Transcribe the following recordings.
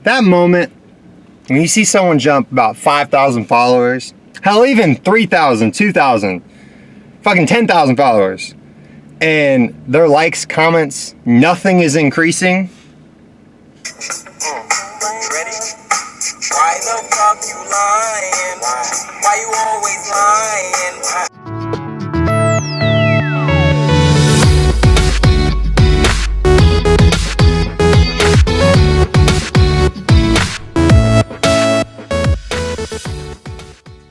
That moment when you see someone jump about 5,000 followers, hell, even 3,000, 2,000, fucking 10,000 followers, and their likes, comments, nothing is increasing. Ready? Why the fuck you lying? Why you always lying?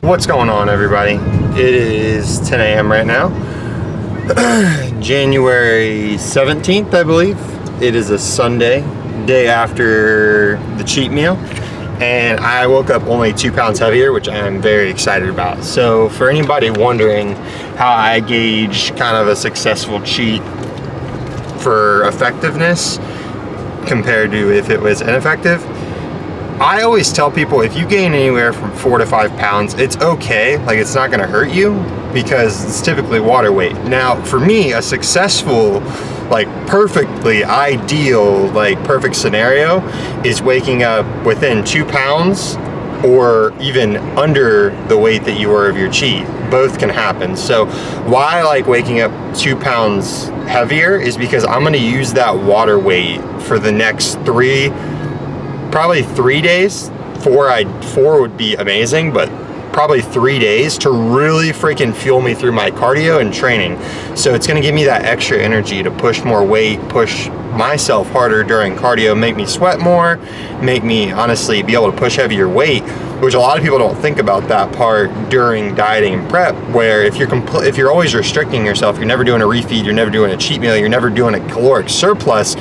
What's going on, everybody? It is 10 a.m. right now, January 17th, I believe. It is a Sunday, day after the cheat meal, and I woke up only 2 pounds heavier, which I am very excited about. So for anybody wondering how I gauge kind of a successful cheat for effectiveness compared to if it was ineffective, I always tell people if you gain anywhere from 4 to 5 pounds, it's okay. Like, it's not gonna hurt you because it's typically water weight. Now, for me, a successful, like perfectly ideal, like perfect scenario is waking up within 2 pounds or even under the weight that you were of your cheat. Both can happen. So why I like waking up 2 pounds heavier is because I'm gonna use that water weight for the next probably 3 days. Four would be amazing, but probably 3 days to really freaking fuel me through my cardio and training. So it's gonna give me that extra energy to push more weight, push myself harder during cardio, make me sweat more, make me honestly be able to push heavier weight, which a lot of people don't think about that part during dieting and prep, where if you're always restricting yourself, you're never doing a refeed, you're never doing a cheat meal, you're never doing a caloric surplus,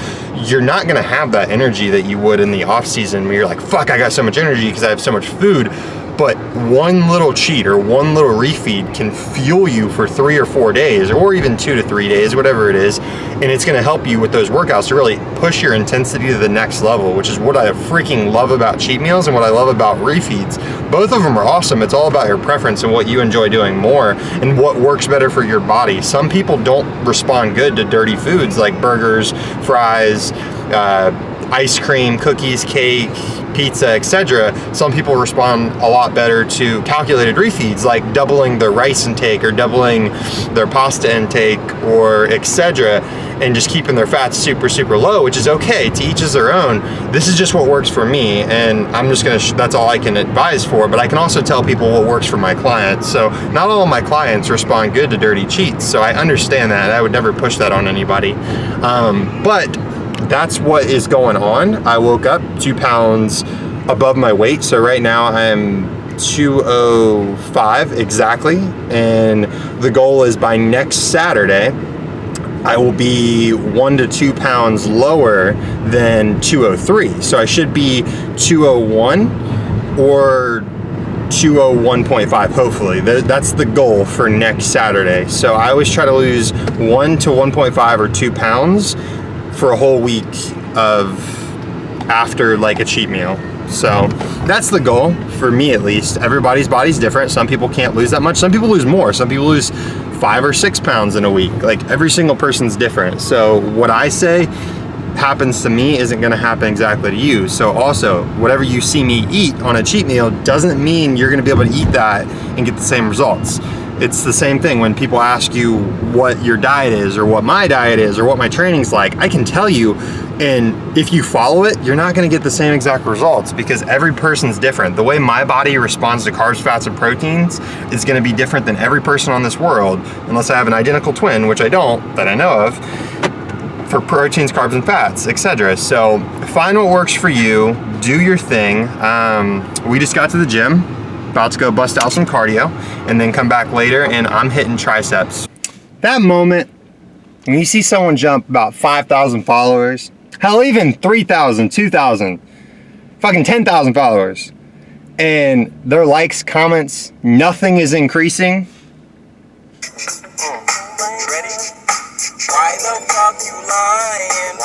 you're not gonna have that energy that you would in the off season where you're like, fuck, I got so much energy because I have so much food. But one little cheat or one little refeed can fuel you for 3 or 4 days, or even 2 to 3 days, whatever it is. And it's gonna help you with those workouts to really push your intensity to the next level, which is what I freaking love about cheat meals and what I love about refeeds. Both of them are awesome. It's all about your preference and what you enjoy doing more and what works better for your body. Some people don't respond good to dirty foods like burgers, fries, ice cream, cookies, cake, pizza, etc. Some people respond a lot better to calculated refeeds, like doubling their rice intake or doubling their pasta intake or etc., and just keeping their fats super, super low, which is okay. To each is their own. This is just what works for me, and I'm just gonna, that's all I can advise for, but I can also tell people what works for my clients. So not all of my clients respond good to dirty cheats, so I understand that. I would never push that on anybody. But that's what is going on. I woke up 2 pounds above my weight. So right now I'm 205 exactly. And the goal is by next Saturday, I will be 1 to 2 pounds lower than 203. So I should be 201 or 201.5, hopefully. That's the goal for next Saturday. So I always try to lose 1 to 1.5 or 2 pounds for a whole week of after like a cheat meal. So that's the goal for me, at least. Everybody's body's different. Some people can't lose that much. Some people lose more. Some people lose 5 or 6 pounds in a week. Like, every single person's different. So what I say happens to me isn't gonna happen exactly to you. So also, whatever you see me eat on a cheat meal doesn't mean you're gonna be able to eat that and get the same results. It's the same thing when people ask you what your diet is or what my diet is or what my training's like. I can tell you, and if you follow it, you're not gonna get the same exact results because every person's different. The way my body responds to carbs, fats, and proteins is gonna be different than every person on this world, unless I have an identical twin, which I don't, that I know of, for proteins, carbs, and fats, etc. So find what works for you, do your thing. We just got to the gym, about to go bust out some cardio, and then come back later and I'm hitting triceps. That moment when you see someone jump about 5,000 followers, hell, even 3,000, 2,000, fucking 10,000 followers, and their likes, comments, nothing is increasing. Ready? Why the fuck you lying?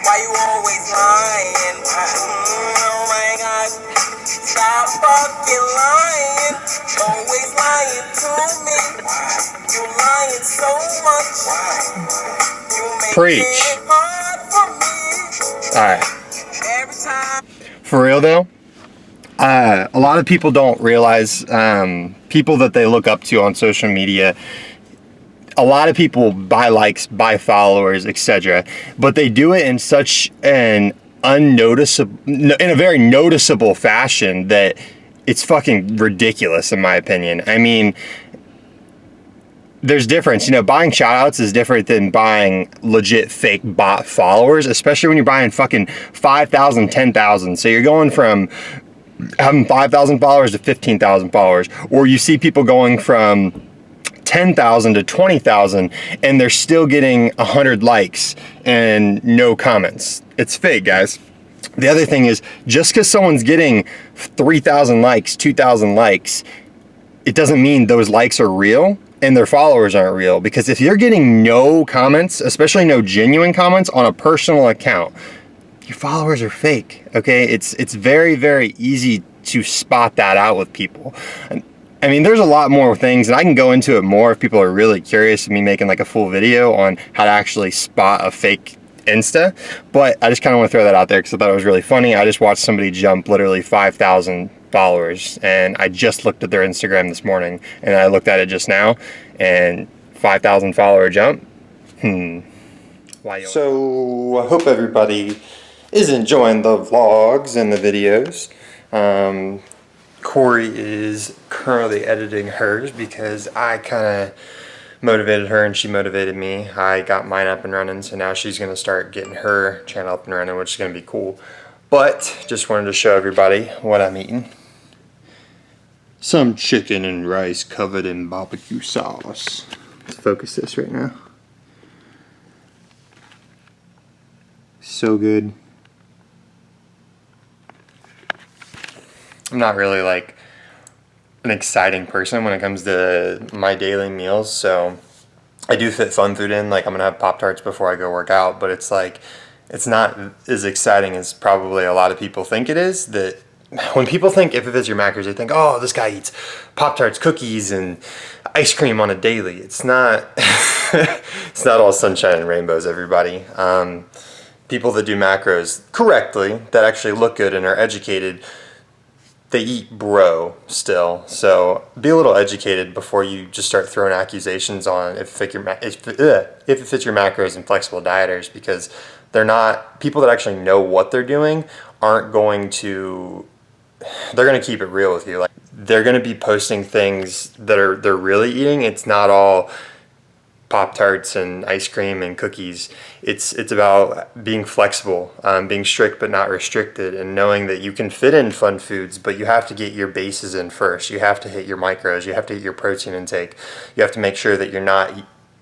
Why you always lying? Oh my God. Stop fucking lying. Always lying to me. You lying so much. You make Preach. it hard for me. All right. Every time. For real though, a lot of people don't realize, people that they look up to on social media, a lot of people buy likes, buy followers, etc. But they do it in such an unnoticeable, in a very noticeable fashion that it's fucking ridiculous in my opinion. I mean, there's difference, buying shoutouts is different than buying legit fake bot followers, especially when you're buying fucking 5,000, 10,000. So you're going from having 5,000 followers to 15,000 followers, or you see people going from 10,000 to 20,000 and they're still getting 100 likes and no comments. It's fake, guys. The other thing is, just because someone's getting 3,000 likes, 2,000 likes, it doesn't mean those likes are real and their followers aren't real. Because if you're getting no comments, especially no genuine comments on a personal account, your followers are fake, okay? It's very, very easy to spot that out with people. I mean, there's a lot more things, and I can go into it more if people are really curious of me making like a full video on how to actually spot a fake Insta. But I just kind of want to throw that out there because I thought it was really funny. I just watched somebody jump literally 5,000 followers, and I just looked at their Instagram this morning, and I looked at it just now, and 5,000 follower jump. Why? So I hope everybody is enjoying the vlogs and the videos. Corey is currently editing hers because I kind of motivated her and she motivated me. I got mine up and running, so now she's going to start getting her channel up and running, which is going to be cool. But just wanted to show everybody what I'm eating. Some chicken and rice covered in barbecue sauce. Let's focus this right now. So good. I'm not really like an exciting person when it comes to my daily meals, so I do fit fun food in. Like, I'm gonna have Pop-Tarts before I go work out, but it's like, it's not as exciting as probably a lot of people think it is. That when people think If It Fits Your Macros, they think, oh, this guy eats Pop-Tarts, cookies, and ice cream on a daily. It's not. It's not all sunshine and rainbows, everybody. People that do macros correctly, that actually look good and are educated, they eat bro still. So be a little educated before you just start throwing accusations on if it fits your macros and flexible dieters, because they're not, people that actually know what they're doing aren't going to, they're going to keep it real with you. Like, they're going to be posting things that they're really eating. It's not all Pop-Tarts and ice cream and cookies. It's about being flexible, being strict but not restricted, and knowing that you can fit in fun foods, but you have to get your bases in first. You have to hit your macros. You have to hit your protein intake. You have to make sure that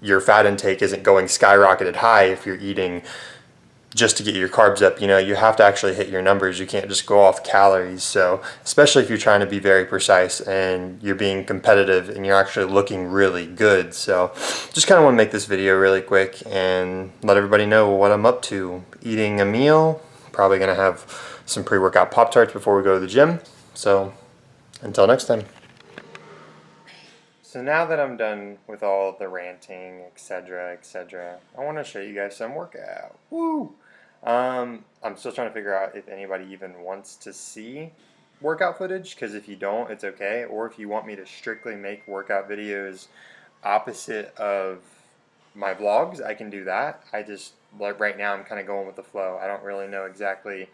your fat intake isn't going skyrocketed high if you're eating just to get your carbs up. You have to actually hit your numbers. You can't just go off calories. So especially if you're trying to be very precise and you're being competitive and you're actually looking really good. So just kind of want to make this video really quick and let everybody know what I'm up to. Eating a meal, probably going to have some pre-workout Pop-Tarts before we go to the gym. So until next time. So now that I'm done with all the ranting, etc., I want to show you guys some workout. Woo! I'm still trying to figure out if anybody even wants to see workout footage, because if you don't, it's okay. Or if you want me to strictly make workout videos opposite of my vlogs, I can do that. I just, like right now, I'm kind of going with the flow. I don't really know exactly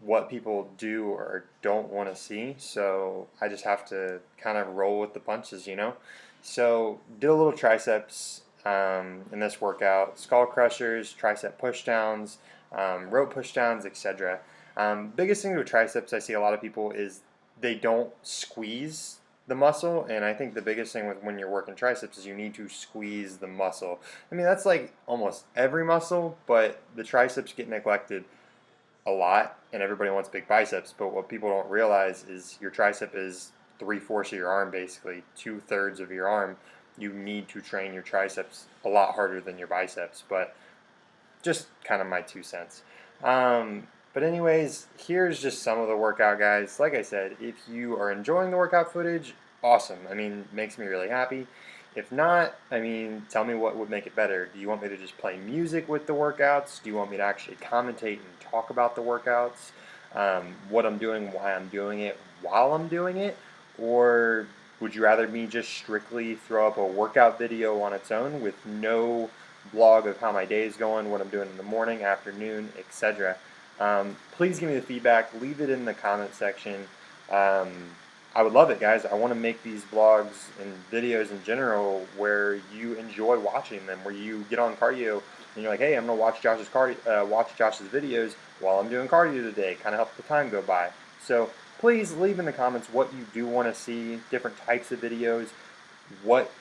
what people do or don't want to see, so I just have to kind of roll with the punches, So did a little triceps in this workout, skull crushers, tricep pushdowns, rope pushdowns, etc. Biggest thing with triceps I see a lot of people is they don't squeeze the muscle, and I think the biggest thing when you're working triceps is you need to squeeze the muscle. I mean, that's like almost every muscle, but the triceps get neglected a lot, and everybody wants big biceps, but what people don't realize is your tricep is 3/4 of your arm, basically 2/3 of your arm. You need to train your triceps a lot harder than your biceps, but just kind of my 2 cents. But anyways, here's just some of the workout, guys. Like I said, if you are enjoying the workout footage, awesome. I mean, makes me really happy. If not, I mean, tell me what would make it better. Do you want me to just play music with the workouts? Do you want me to actually commentate and talk about the workouts? what I'm doing, why I'm doing it, while I'm doing it, or would you rather me just strictly throw up a workout video on its own with no vlog of how my day is going, what I'm doing in the morning, afternoon, etc.? Please give me the feedback. Leave it in the comment section. I would love it, guys. I want to make these vlogs and videos in general where you enjoy watching them, where you get on cardio and you're like, hey, I'm gonna watch Josh's videos while I'm doing cardio today. Kind of help the time go by. So please leave in the comments what you do want to see, different types of videos, what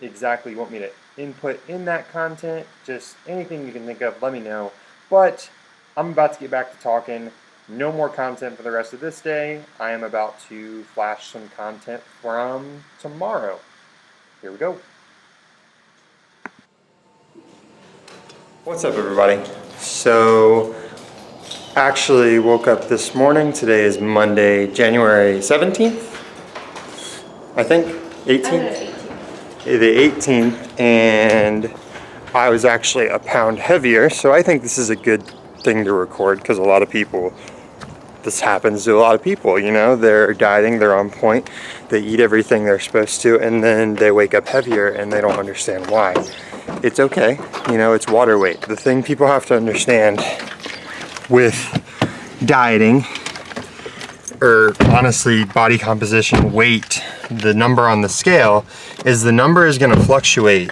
exactly you want me to input in that content. Just anything you can think of, let me know. But I'm about to get back to talking. No more content for the rest of this day. I am about to flash some content from tomorrow. Here we go. What's up, everybody? So, actually woke up this morning. Today is Monday, January 17th, I think, 18th? The 18th, and I was actually a pound heavier, so I think this is a good thing to record because a lot of people, this happens to a lot of people, you know, they're dieting, they're on point, they eat everything they're supposed to, and then they wake up heavier and they don't understand why. It's okay, you know, it's water weight. The thing people have to understand with dieting, or honestly body composition, weight, the number on the scale, is the number is going to fluctuate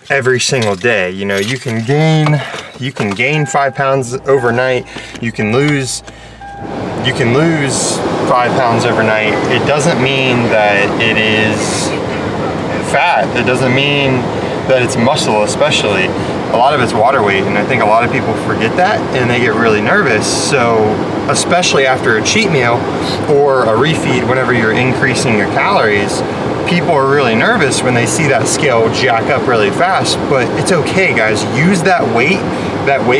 every single day. You know, you can gain 5 pounds overnight, you can lose 5 pounds overnight. It doesn't mean that it is fat. It doesn't mean that it's muscle, especially. A lot of it's water weight, and I think a lot of people forget that and they get really nervous. So especially after a cheat meal or a refeed, whenever you're increasing your calories, people are really nervous when they see that scale jack up really fast. But it's okay, guys. Use that weight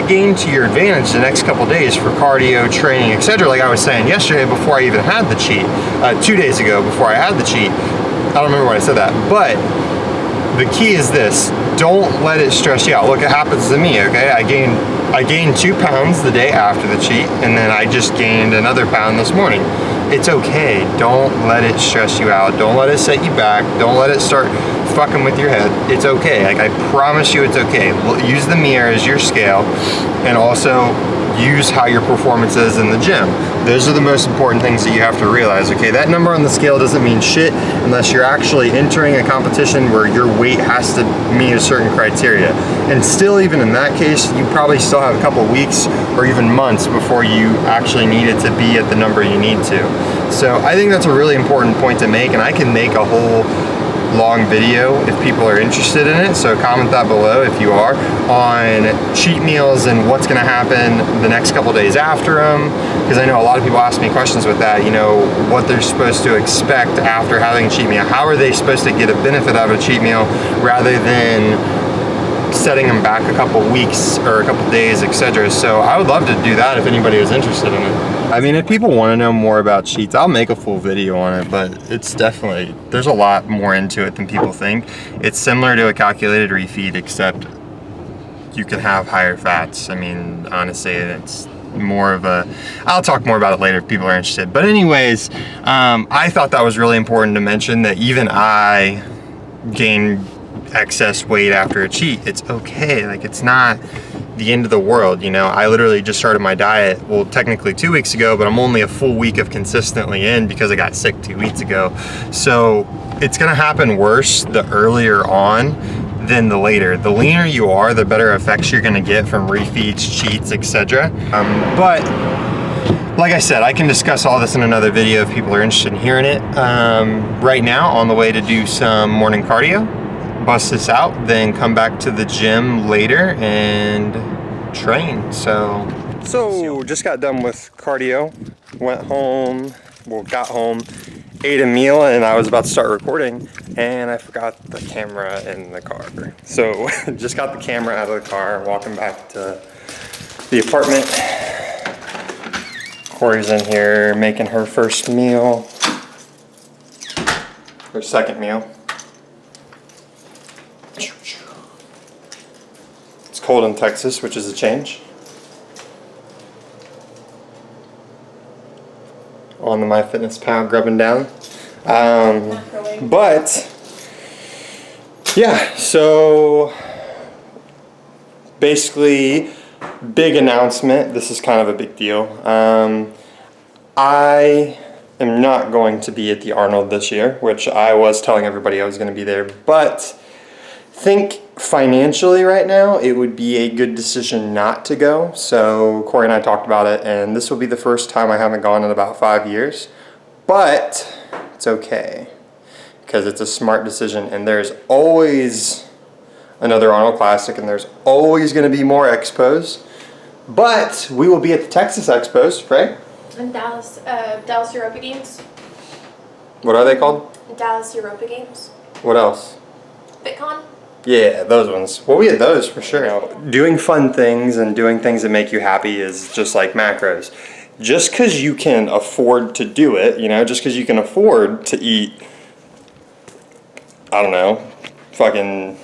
gain to your advantage the next couple days for cardio, training, etc. Like I was saying yesterday before I even had the cheat, 2 days ago before I had the cheat. I don't remember when I said that, but the key is this: don't let it stress you out. Look, it happens to me, okay? I gained 2 pounds the day after the cheat, and then I just gained another pound this morning. It's okay. Don't let it stress you out. Don't let it set you back. Don't let it start fucking with your head. It's okay. Like, I promise you it's okay. Use the mirror as your scale, and also use how your performance is in the gym. Those are the most important things that you have to realize, okay? That number on the scale doesn't mean shit unless you're actually entering a competition where your weight has to meet a certain criteria. And still, even in that case, you probably still have a couple weeks or even months before you actually need it to be at the number you need to. So I think that's a really important point to make, and I can make a whole long video if people are interested in it, so comment that below if you are, on cheat meals and what's going to happen the next couple days after them, because I know a lot of people ask me questions with that, you know, what they're supposed to expect after having a cheat meal. How are they supposed to get a benefit out of a cheat meal rather than setting them back a couple weeks or a couple days, etc. So I would love to do that if anybody was interested in it. I mean, if people want to know more about cheats, I'll make a full video on it, but it's definitely, there's a lot more into it than people think. It's similar to a calculated refeed, except you can have higher fats. I mean, honestly, it's more of a, I'll talk more about it later if people are interested. But anyways, I thought that was really important to mention, that even I gained excess weight after a cheat. It's okay. Like, it's not the end of the world, you know. I literally just started my diet, well, technically 2 weeks ago, but I'm only a full week of consistently in because I got sick 2 weeks ago. So it's gonna happen worse the earlier on than the later. The leaner you are, the better effects you're gonna get from refeeds, cheats, etc. But like I said, I can discuss all this in another video if people are interested in hearing it. Right now, on the way to do some morning cardio, bust this out, then come back to the gym later and train. So just got done with cardio, went home, well, got home, ate a meal, and I was about to start recording, and I forgot the camera in the car. So just got the camera out of the car, walking back to the apartment. Corey's in here making her first meal, her second meal. It's cold in Texas, which is a change. on the MyFitnessPal grubbing down. But yeah, so basically, big announcement. This is kind of a big deal. I am not going to be at the Arnold this year, which I was telling everybody I was going to be there, but think financially right now it would be a good decision not to go. So Corey and I talked about it, and this will be the first time I haven't gone in about 5 years, but it's okay because it's a smart decision, and there's always another Arnold Classic, and there's always going to be more expos. But we will be at the Texas Expos, right? And Dallas Europa Games. What are they called? Dallas Europa Games. What else? BitCon. Yeah, those ones. Well, we had those for sure. Doing fun things and doing things that make you happy is just like macros. Just because you can afford to do it, just because you can afford to eat, I don't know, fucking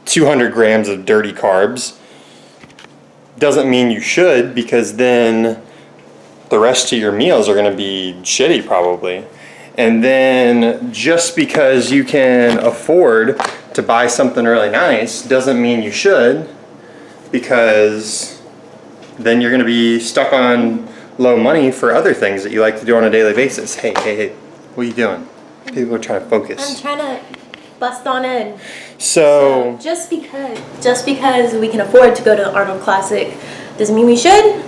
200 grams of dirty carbs, doesn't mean you should, because then the rest of your meals are going to be shitty probably. And then just because you can afford to buy something really nice doesn't mean you should, because then you're going to be stuck on low money for other things that you like to do on a daily basis. Hey, what are you doing? People are trying to focus. I'm trying to bust on in. So just because we can afford to go to the Arnold Classic doesn't mean we should.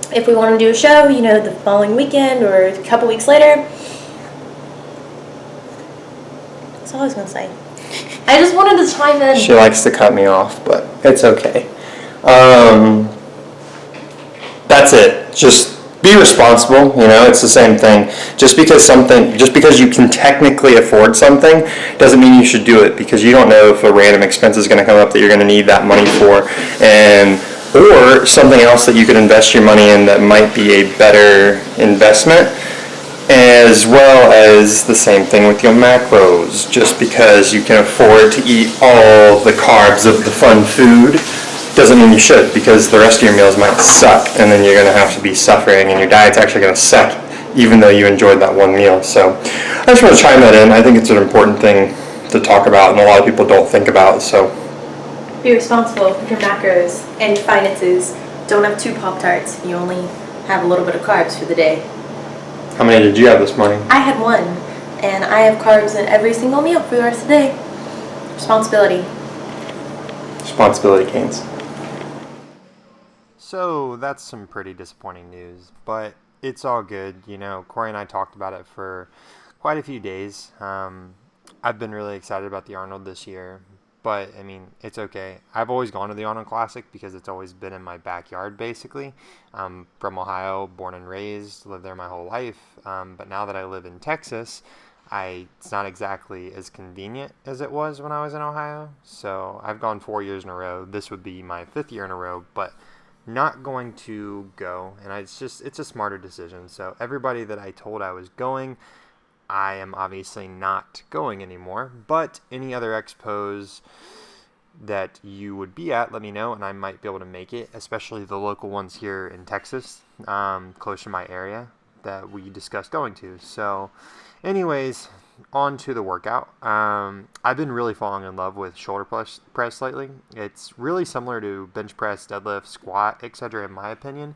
If we want to do a show, the following weekend or a couple weeks later. That's all I was going to say. I just wanted to chime in. She likes to cut me off, but it's okay. That's it. Just be responsible. It's the same thing. Just because you can technically afford something doesn't mean you should do it, because you don't know if a random expense is going to come up that you're going to need that money for, or something else that you could invest your money in that might be a better investment. As well as the same thing with your macros. Just because you can afford to eat all the carbs of the fun food doesn't mean you should, because the rest of your meals might suck, and then you're going to have to be suffering, and your diet's actually going to suck even though you enjoyed that one meal. So I just want to chime that in. I think it's an important thing to talk about, and a lot of people don't think about. So be responsible with your macros and your finances. Don't have 2 Pop-Tarts if you only have a little bit of carbs for the day. How many did you have this morning? I had 1, and I have carbs in every single meal for the rest of the day. Responsibility. Responsibility canes. So that's some pretty disappointing news, but it's all good. Corey and I talked about it for quite a few days. I've been really excited about the Arnold this year, but it's okay. I've always gone to the Arnold Classic because it's always been in my backyard, basically. I'm from Ohio, born and raised, lived there my whole life. But now that I live in Texas, it's not exactly as convenient as it was when I was in Ohio. So I've gone 4 years in a row. This would be my 5th year in a row, but not going to go. And it's a smarter decision. So everybody that I told I was going, I am obviously not going anymore. But any other expos that you would be at, let me know, and I might be able to make it, especially the local ones here in Texas, close to my area that we discussed going to. So anyways, on to the workout. I've been really falling in love with shoulder press lately. It's really similar to bench press, deadlift, squat, etc. in my opinion.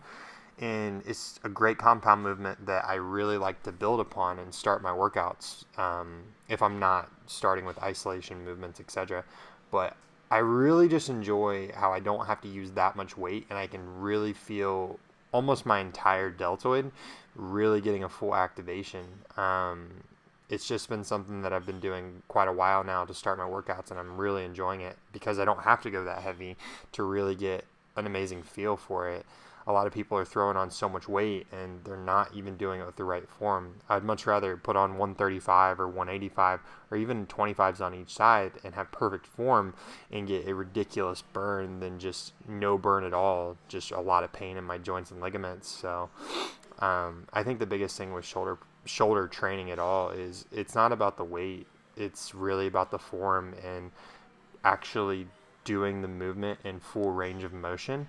And it's a great compound movement that I really like to build upon and start my workouts if I'm not starting with isolation movements, etc. But I really just enjoy how I don't have to use that much weight, and I can really feel almost my entire deltoid really getting a full activation. It's just been something that I've been doing quite a while now to start my workouts, and I'm really enjoying it because I don't have to go that heavy to really get an amazing feel for it. A lot of people are throwing on so much weight and they're not even doing it with the right form. I'd much rather put on 135 or 185 or even 25s on each side and have perfect form and get a ridiculous burn than just no burn at all, just a lot of pain in my joints and ligaments. So I think the biggest thing with shoulder training at all is it's not about the weight. It's really about the form and actually doing the movement in full range of motion.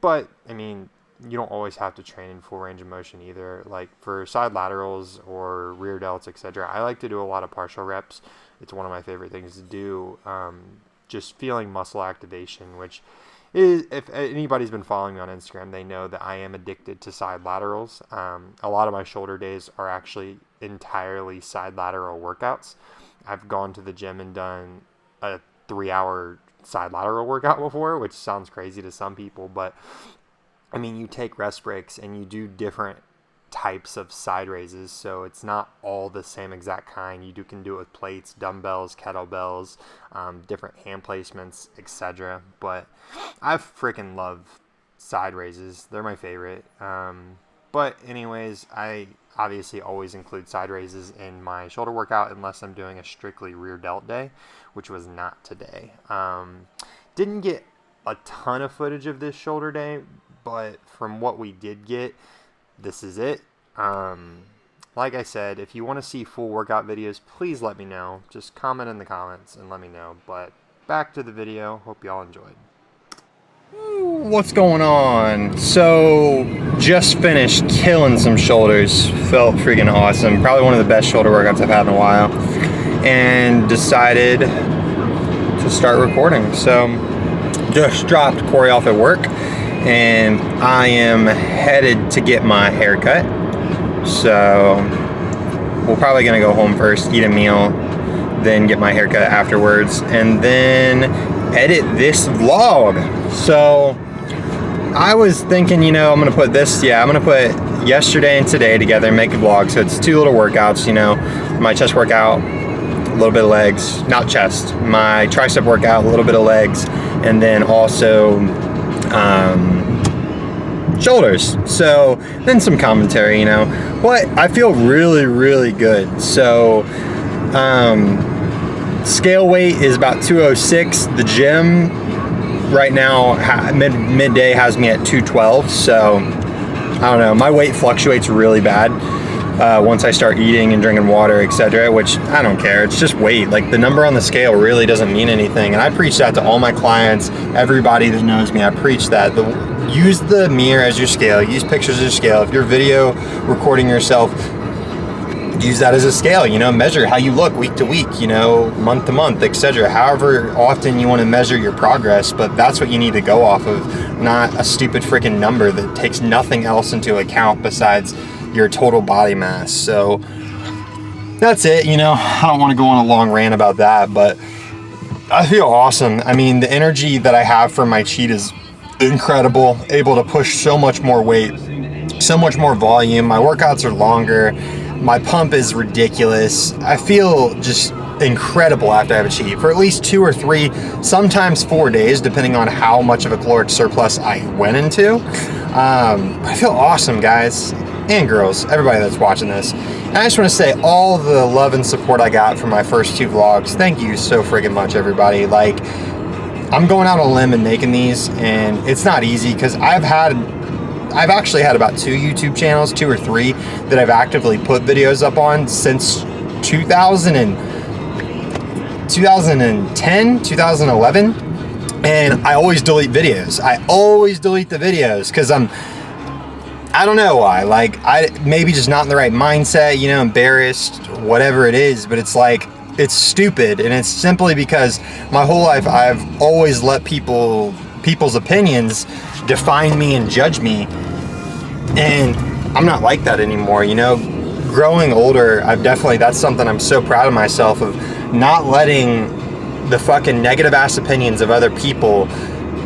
But, I mean, you don't always have to train in full range of motion either. Like for side laterals or rear delts, etc., I like to do a lot of partial reps. It's one of my favorite things to do. Just feeling muscle activation, which is, if anybody's been following me on Instagram, they know that I am addicted to side laterals. A lot of my shoulder days are actually entirely side lateral workouts. I've gone to the gym and done a 3-hour side lateral workout before, which sounds crazy to some people, but I mean, you take rest breaks and you do different types of side raises, so it's not all the same exact kind. You can do it with plates, dumbbells, kettlebells, different hand placements, etc. But I freaking love side raises. They're my favorite. But anyways, I obviously always include side raises in my shoulder workout unless I'm doing a strictly rear delt day, which was not today. Didn't get a ton of footage of this shoulder day, but from what we did get, this is it. Like I said, if you want to see full workout videos, please let me know. Just comment in the comments and let me know. But back to the video. Hope y'all enjoyed. What's going on? So, just finished killing some shoulders. Felt freaking awesome. Probably one of the best shoulder workouts I've had in a while. And decided to start recording. So, just dropped Corey off at work. And I am headed to get my hair cut. So we're probably gonna go home first, eat a meal, then get my haircut afterwards, and then edit this vlog. So I was thinking, I'm gonna put yesterday and today together and make a vlog. So it's 2 little workouts, my chest workout, a little bit of legs, not chest, my tricep workout, a little bit of legs, and then also shoulders. So then some commentary, but I feel really, really good. So scale weight is about 206. The gym right now midday has me at 212. So I don't know, my weight fluctuates really bad once I start eating and drinking water, etc., which I don't care. It's just weight. Like, the number on the scale really doesn't mean anything, and I preach that to all my clients, everybody that knows me. I preach that. Use the mirror as your scale. Use pictures as your scale. If you're video recording yourself, use that as a scale. Measure how you look week to week, month to month, etc. However often you want to measure your progress, but that's what you need to go off of, not a stupid freaking number that takes nothing else into account besides your total body mass. So that's it. I don't want to go on a long rant about that, but I feel awesome. I mean, the energy that I have from my cheat is incredible. Able to push so much more weight, so much more volume. My workouts are longer. My pump is ridiculous. I feel just incredible after I have a cheat for at least 2 or 3, sometimes 4 days, depending on how much of a caloric surplus I went into. I feel awesome, guys and girls, everybody that's watching this. And I just want to say, all the love and support I got from my first 2 vlogs, thank you so friggin' much, everybody. Like, I'm going out on a limb and making these, and it's not easy because I've actually had about 2 YouTube channels, 2 or 3, that I've actively put videos up on since 2010, 2011, and I always delete videos. I always delete the videos because I don't know why. Like, I maybe just not in the right mindset, embarrassed, whatever it is, but it's like, it's stupid, and it's simply because my whole life I've always let people's opinions define me and judge me, and I'm not like that anymore. Growing older, that's something I'm so proud of myself, of not letting the fucking negative ass opinions of other people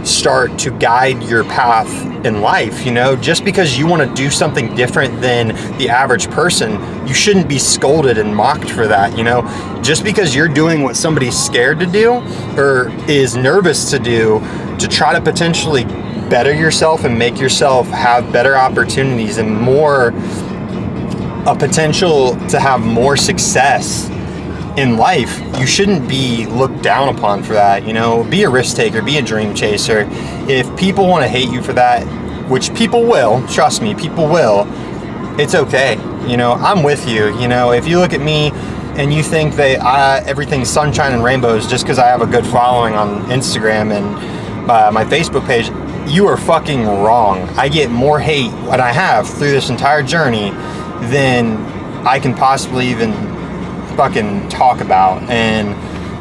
start to guide your path in life. Just because you want to do something different than the average person, you shouldn't be scolded and mocked for that. Just because you're doing what somebody's scared to do or is nervous to do to try to potentially better yourself and make yourself have better opportunities and a potential to have more success in life, you shouldn't be looked down upon for that. Be a risk taker, be a dream chaser. If people want to hate you for that, which people will, trust me, people will, it's okay. I'm with you. If you look at me and you think that everything's sunshine and rainbows just because I have a good following on Instagram and my Facebook page, you are fucking wrong. I get more hate, what I have through this entire journey, than I can possibly even fucking talk about. And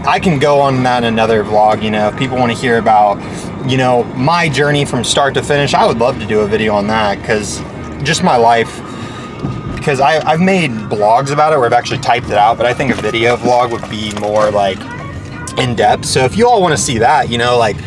I can go on that in another vlog, you know, if people want to hear about, you know, my journey from start to finish. I would love to do a video on that, because just my life, because I've made blogs about it where I've actually typed it out, but I think a video vlog would be more like in depth. So if you all want to see that, you know, like,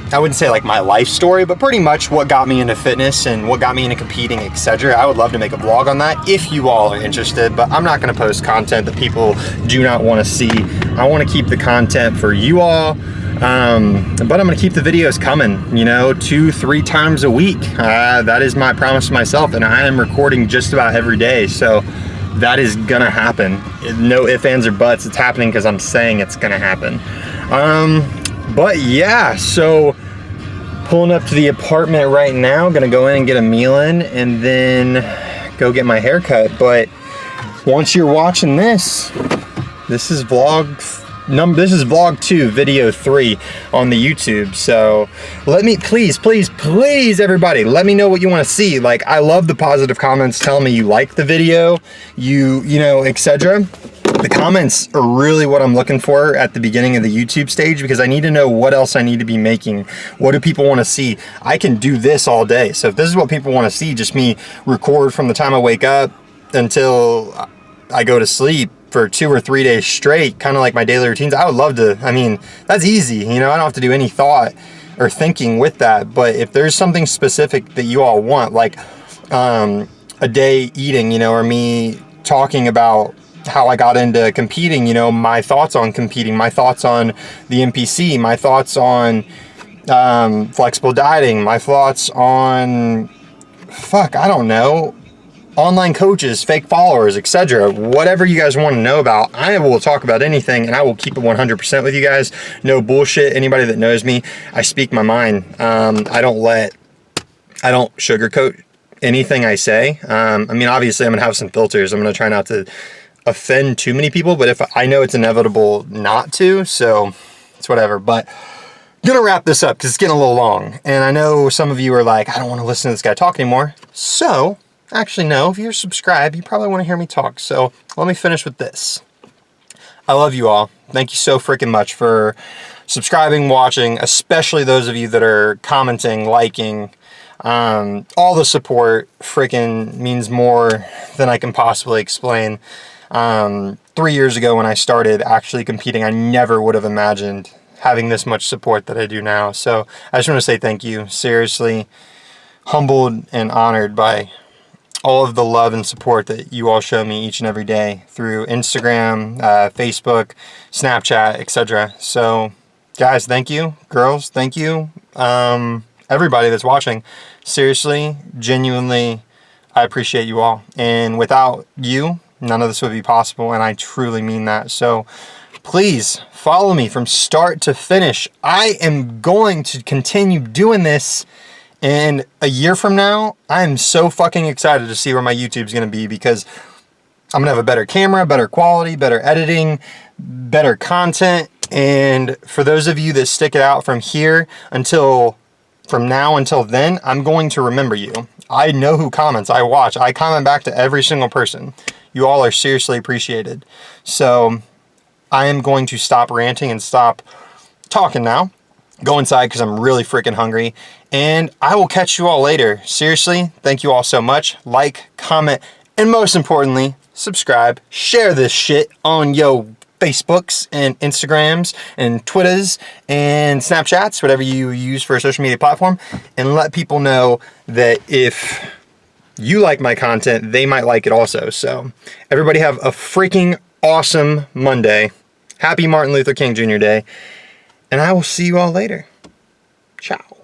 I wouldn't say like my life story, but pretty much what got me into fitness and what got me into competing, etc. I would love to make a vlog on that if you all are interested, but I'm not going to post content that people do not want to see. I want to keep the content for you all, but I'm going to keep the videos coming, you know, 2-3 times a week. That is my promise to myself, and I am recording just about every day, so that is going to happen. No ifs, ands, or buts. It's happening because I'm saying it's going to happen. But yeah, so pulling up to the apartment right now, gonna go in and get a meal in and then go get my hair cut. But once you're watching this, this is vlog 2, video 3 on the YouTube. So let me, please everybody, let me know what you want to see. Like, I love the positive comments telling me you like the video, you know, etc. The comments are really what I'm looking for at the beginning of the YouTube stage, because I need to know what else I need to be making. What do people want to see? I can do this all day. So if this is what people want to see, just me record from the time I wake up until I go to sleep for 2 or 3 days straight, kind of like my daily routines, I would love to. I mean, that's easy. You know, I don't have to do any thought or thinking with that. But if there's something specific that you all want, like a day eating, you know, or me talking about how I got into competing, you know, my thoughts on competing, my thoughts on the NPC, my thoughts on flexible dieting, my thoughts on, I don't know, online coaches, fake followers, etc. Whatever you guys want to know about, I will talk about anything, and I will keep it 100% with you guys. No bullshit. Anybody that knows me, I speak my mind. I don't sugarcoat anything I say. I mean, obviously I'm gonna have some filters. I'm gonna try not to offend too many people, but if I know it's inevitable not to, so it's whatever. But I'm gonna wrap this up because it's getting a little long, and I know some of you are like, I don't want to listen to this guy talk anymore. So actually, no, if you're subscribed, you probably want to hear me talk. So let me finish with this. I love you all. Thank you so freaking much for subscribing, watching, especially those of you that are commenting, liking. All the support freaking means more than I can possibly explain. 3 years ago when I started actually competing, I never would have imagined having this much support that I do now. So I just want to say thank you. Seriously, humbled and honored by all of the love and support that you all show me each and every day through Instagram, Facebook, Snapchat, etc. So guys, thank you. Girls, thank you. Everybody that's watching, seriously, genuinely, I appreciate you all. And without you, none of this would be possible, and I truly mean that. So please follow me from start to finish. I am going to continue doing this, and a year from now, I am so fucking excited to see where my YouTube's going to be, because I'm going to have a better camera, better quality, better editing, better content. And for those of you that stick it out from now until then, I'm going to remember you. I know who comments. I watch. I comment back to every single person. You all are seriously appreciated. So I am going to stop ranting and stop talking now. Go inside because I'm really freaking hungry. And I will catch you all later. Seriously, thank you all so much. Like, comment, and most importantly, subscribe. Share this shit on yo Facebooks and Instagrams and Twitters and Snapchats, whatever you use for a social media platform, and let people know that if you like my content, they might like it also. So everybody have a freaking awesome Monday. Happy Martin Luther King Jr. Day. And I will see you all later. Ciao.